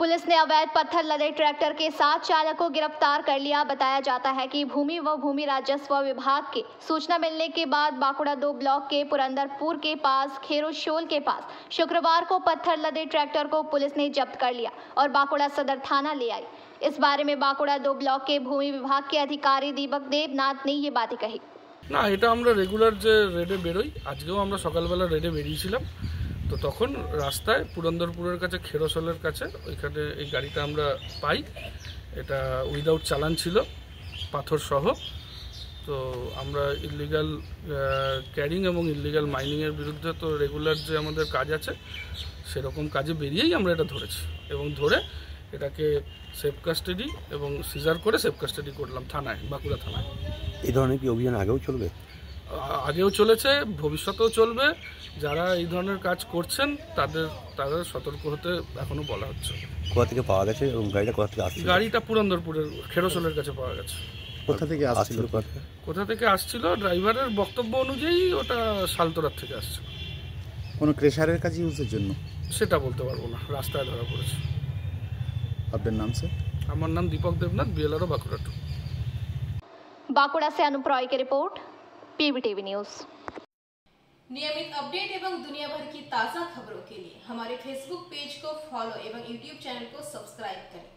Police ने अवैध पत्थर लदे ट्रैक्टर के 7 चालक को गिरफ्तार कर लिया। बताया जाता है कि भूमि व भूमि राजस्व विभाग के सूचना मिलने के बाद बाकुड़ा 2 ब्लॉक के पुरंदरपुर के पास खेरोशोल के पास शुक्रवार को पत्थर लदे ट्रैक्टर को पुलिस ने जब्त कर लिया और बाकुड़ा सदर थाना ले आई। इस बारे में बाकुड़ा 2 ब्लॉक के भूमि विभाग के अधिकारी दीपक देवनाथ ने ये बातें कही। না, এটা আমরা রেগুলার যে রেডে বেরোই, আজকেও আমরা সকালবেলা রেডে বেরিয়েছিলাম। তো তখন রাস্তায় পুরন্দরপুরের কাছে খেরোশোলের কাছে ওইখানে এই গাড়িটা আমরা পাই। এটা উইদাউট চালান ছিল, পাথর সহ। তো আমরা ইলিগাল ক্যারিং এবং ইলিগাল মাইনিংয়ের বিরুদ্ধে তো রেগুলার যে আমাদের কাজ আছে সেরকম কাজে বেরিয়েই আমরা এটা ধরেছি এবং ধরে এটাকে সেফ কাস্টাডি এবং সিজার করে সেফ কাস্টাডি করলাম থানায়, বাঁকুড়া থানায়। এই ধরনের কি অভিযান আগেও চলবে? আগেও চলেছে, ভবিষ্যতেও চলবে। যারা এই ধরনের কাজ করছেন তাদের সতর্ক হতে এখনো বলা হচ্ছে। কোথা থেকে পাওয়া গেছে এবং গাড়িটা কোথা থেকে আসছে? গাড়িটা পুরন্দরপুরের খেরোশোলের কাছে পাওয়া গেছে। কোথা থেকে আসছিল? কোথা থেকে আসছিল ড্রাইভারের বক্তব্য অনুযায়ী ওটা শালতোরার থেকে আসছে। কোনো ক্রেশারের কাজ ইউজের জন্য সেটা বলতে পারবো না, রাস্তায় ধরা পড়েছে। আপনার নাম স্যার? আমার নাম দীপক দেবনাথ, বিএলআরও বাঁকুড়া 2। बाकुड़ा से अनुप रॉय की रिपोर्ट, पीबीटीवी न्यूज। नियमित अपडेट एवं दुनिया भर की ताज़ा खबरों के लिए हमारे फेसबुक पेज को फॉलो एवं यूट्यूब चैनल को सब्सक्राइब करें।